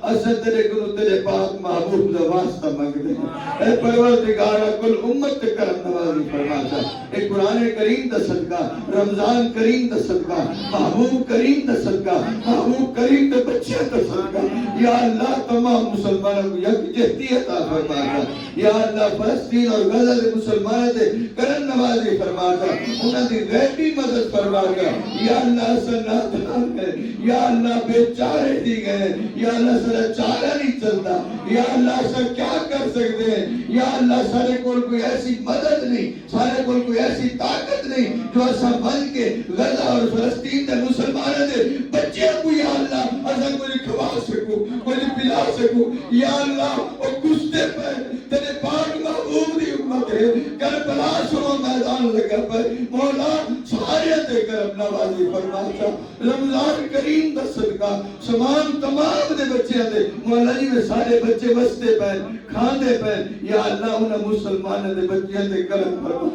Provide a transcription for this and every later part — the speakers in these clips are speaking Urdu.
اسا تیرے کو تیرے پاک محبوب دا واسطہ منگدے ہیں اے پروردگارا کل امت تے کرم نوازی فرما چا اے قرآن کریم دا صدقہ رمضان کریم دا صدقہ محبوب کریم دا صدقہ محبوب کریم دا بچے دا صدقہ یا اللہ تمام مسلمانوں کو یکجہتی عطا فرما چا یا اللہ فلسطین اور غزہ دے مسلمانوں دے کرم نوازی فرما چا انہاں دی غیبی مدد فرما چا یا اللہ سناتان ہے یا اللہ بے چارے دی گئے یا اللہ سارا چارہ نہیں چلتا یا اللہ سر کیا کر سکتے ہیں یا اللہ سارے کوئی ایسی مدد نہیں سارے کوئی ایسی طاقت نہیں جو ایسا بن کے غزہ اور فلسطین دے مسلمانوں دے بچے کو یا اللہ ایسا کوئی کھوا سکو کوئی پلا سکو یا اللہ اور گستے پہ تیرے پاک محبوب دی امت ہے کربلا سنو میدان لگا پر مولا سارے تے کرم نوازی فرما چا رمضان کریم دا صدقہ سمان تمام دے بچے دے مولا جی میں سارے بچے بستے پہ کھاندے پہ یا اللہ انہیں مسلمان دے بچے دے کرم فرما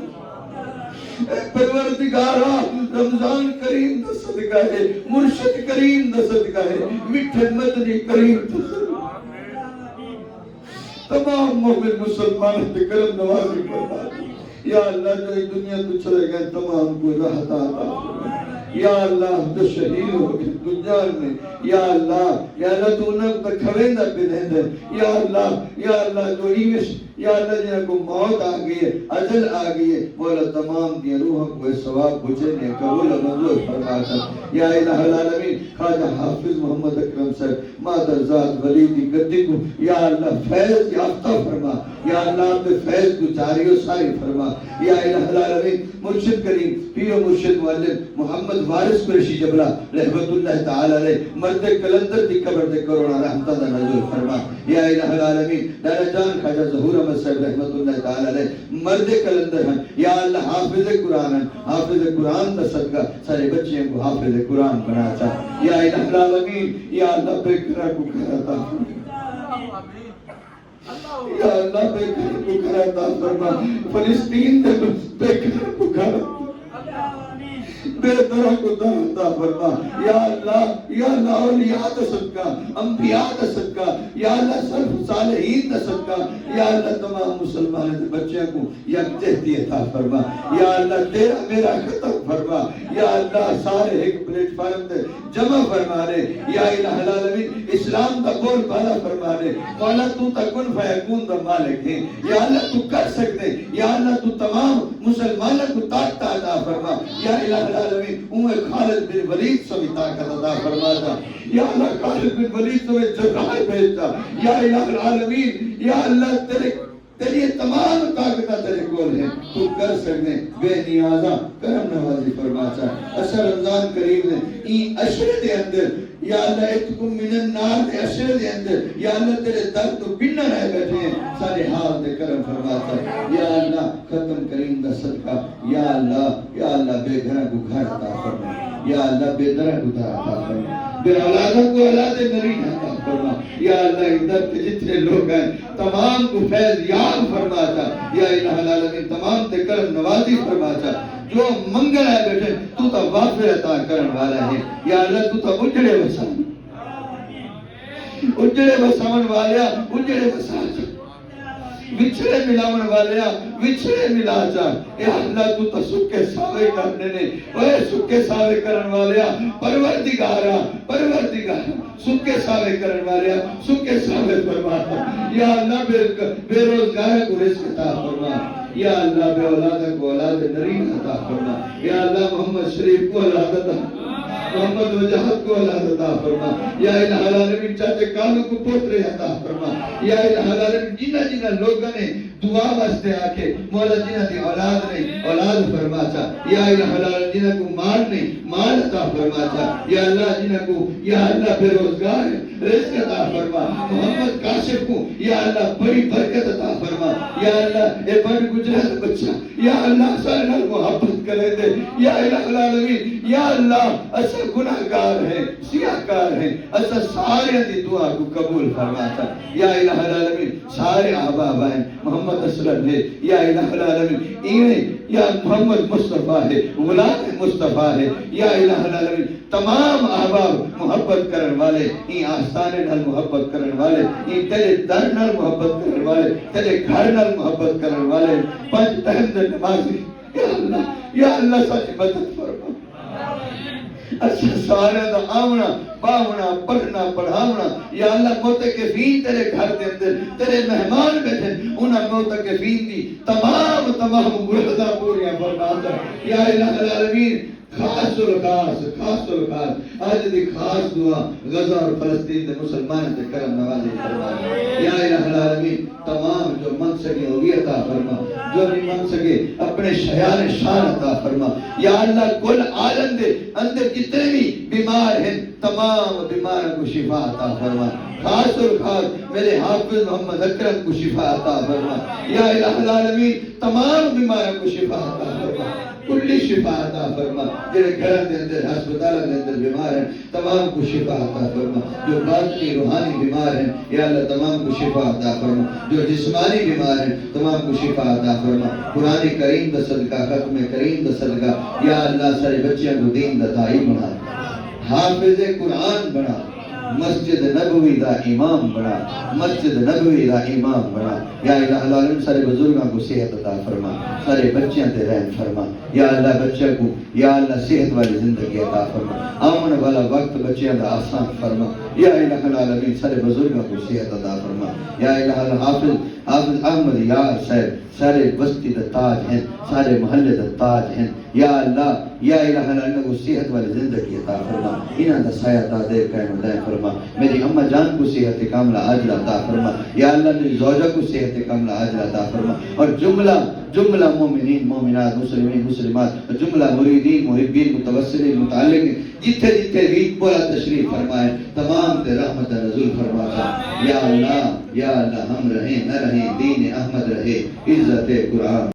پروردگارا رمضان کریم دا صدقہ ہے مرشد کریم دا صدقہ ہے مٹھے مدنی کریم دا صدقہ تمام مومن مسلمان دے کرم نوازی فرما یا اللہ جو دنیا تو چلے گئے تمام کو راحت عطا فرما یا اللہ جو شہید ہو گئے دنیا میں یا اللہ تو انہیں کو کھویندہ بنہیں دے یا اللہ جو ایمش یا اللہ جنہیں کو موت آگئی ہے اجل آگئی ہے مولا تمام دی روحوں کو ثواب بچنے قبول منظور فرماتا یا الہ العالمین خواجہ حافظ محمد اکرم صاحب مادر ذات ولیدی گدی کو یا اللہ فیض یافتہ فرما یا اللہ اپنے فیض کو جاری و ساری فرما یا الہ العالمین مرشد کریم پیر و مرشد معلم محمد وارث قریشی جبلہ رحمت اللہ تعالی علیہ مرد کلندر دی قبر دے کرونا رحمتہ دا نزول فرما یا الہ العالمین دانا جان خواجہ ظہور احمد صاحب رحمت اللہ تعالی علیہ مرد کلندر ہیں یا اللہ حافظ قرآن ہیں حافظ قرآن دا صدقہ سارے بچے کو حافظ قرآن بنا چاہ یا الہ العالمین یا اللہ بے کرا کو کراتا یا اللہ بے کرا کو کراتا فرما فلسطین دے بے کرا کو کراتا بے طرح کو دعوتا فرما یا اللہ اولیاء دا صدقہ انبیاء دا صدقہ یا اللہ صرف صالحین دا صدقہ یا اللہ تمام مسلمان دے بچے کو یکجہتی عطا فرما یا اللہ تیرا میرا ختم فرما یا اللہ سارے ایک پلیٹ فارم دے جمع فرما رہے یا الہ العالمین اسلام دا بول بالا فرما رہے مولا تو تکن فیکون دا مالک ہے یا اللہ تو کر سکتے یا اللہ تو تمام مسلمانوں کو طاقت عطا فرما یا الہ العالمین خالد بن ولید سبھی طاقت عطا فرماتا یا اللہ خالد بن ولید سبھی جرائے بھیجتا یا الہ العالمین یا اللہ تیری تمام طاقتہ تیرے کول ہیں تو کر سکنے بے نیازہ کرم نوازی فرماتا اثر رمضان کریم نے این اشرے دے اندر یا اللہ اتکم من النار دے اشرے دے اندر یا اللہ تیرے در تو بننا رہ بیٹھے ہیں سارے حال دے کرم فرماتا یا اللہ ختم کریم دا صدقہ یا اللہ بے گھرہ کو گھر عطا فرما یا اللہ بے درہ کو در عطا فرما بے اولادہ کو اولاد نرین عطا فرما یا اللہ ادھر کے جتنے لوگ ہیں تمام کو فیض یاد فرماتا یا الہ العالمین تمام تے کرم نوازی فرماتا جو منگل ہے بیٹھے تو تا وافر عطا کرن والا ہے یا اللہ تو تا اجڑے وسامن والیا اجڑے وسامن وچھڑے ملاون والیا وچھڑے ملا چاہ اے اللہ تو تا سکے ساوے کرنے نے اے سکے ساوے کرن والیا پروردگارا سکے ساوے کرن والیا سکے ساوے فرماتا یا اللہ بے روزگار کو رزق عطا فرما یا اللہ بے اولاد کو اولاد نرین عطا فرما یا اللہ محمد شریف کو اولاد عطا محمد وجہت کو اولاد عطا فرما یا الہ العالمین چاچے کانوں کو پوترے عطا فرما یا الہ العالمین جنہ لوگوں نے دعا واسطے آکے مولا جنہ دی اولاد نہیں اولاد فرما چاہ یا الہ العالمین جنہ کو مال نہیں مال عطا فرما چاہ یا اللہ جنہ کو یا اللہ بے روزگار رزق عطا فرما محمد کاشف کو یا اللہ بڑی برکت عطا فرما یا اللہ اے بڑی گجرات بچہ یا اللہ سارے محبت کرے دے یا الہ العالمین یا اللہ ایسا گناہگار ہے سیاہکار ہے ایسا سارے دی دعا کو قبول فرماتا یا الہ العالمین سارے احباب ہیں محمد اسلم ہے یا الہ العالمین ایویں یا محمد مصطفیٰ ہے غلام مصطفیٰ ہے یا الہ العالمین تمام احباب محبت کرن والے این آستانے نال محبت کرن والے این تیرے در نال محبت کرن والے تیرے گھر نال محبت کرن والے پنج ٹائم دے نمازی یا اللہ سچ مدد فرما اچھا سارے دا آمنا باونا پڑھنا پڑھاونا یا اللہ موتقفین تیرے گھر دے اندر تیرے مہمان بیٹھے انہاں موتقفین دی تمام مراداں پوریاں فرما دے یا الہ العالمین خاص آج دی خاص دعا غزہ اور فلسطین دے مسلمان دے کرم نوازی فرما یا الہ العالمین تمام جو من سکے ہوگی عطا فرما جو نہیں من سکے اپنے شیان شان عطا فرما یا اللہ کل عالم دے اندر جتنے بھی بیمار ہیں تمام بیماروں کو شفا عطا فرما خاص اور خاص میرے حافظ محمد اکرم کو شفا عطا فرما یا الہ العالمین تمام بیماروں کو شفا عطا فرما کلی شفا عطا فرما جنہیں گھروں کے اندر ہسپتالوں کے اندر بیمار ہیں تمام کو شفا عطا فرما جو باطنی روحانی بیمار ہیں یا اللہ تمام کو شفا عطا فرما جو جسمانی بیمار ہیں تمام کو شفا عطا فرما قرآن کریم دا صدقہ ختم کریم دا صدقہ یا اللہ سارے بچیاں کو دین دا دائی بنا حافظ قرآن بنا مسجد نبوی دا امام بنا مسجد نبوی دا امام بنا یا الہ العالمین سارے بزرگاں کو صحت عطا فرما سارے بچیاں تے رحم فرما یا اللہ بچہ کو یا اللہ صحت والی زندگی عطا فرما آمن والا وقت بچیاں دا آسان فرما یا الہ العالمین سارے بزرگاں کو صحت عطا فرما یا الہ حافظ احمد یار صاحب سارے بستی دا تاج ہیں سارے محلے دا تاج ہیں یا اللہ یا الہ العالمین کو صحت والی زندگی عطا فرما انہاں دا سایہ تا دے قائم دائم فرما میری اماں جان کو صحت کاملہ عاجلہ عطا فرما یا اللہ میری زوجہ کو صحت کاملہ عاجلہ عطا فرما اور جملہ مومنین مومنات مسلمین مسلمات جملہ مریدین محبین متوسلین متعلقین جتھے بھی پورا تشریف فرمائے تمام تے رحمت نزول فرما یا اللہ ہم رہیں نہ رہیں دین احمد رہے عزت قرآن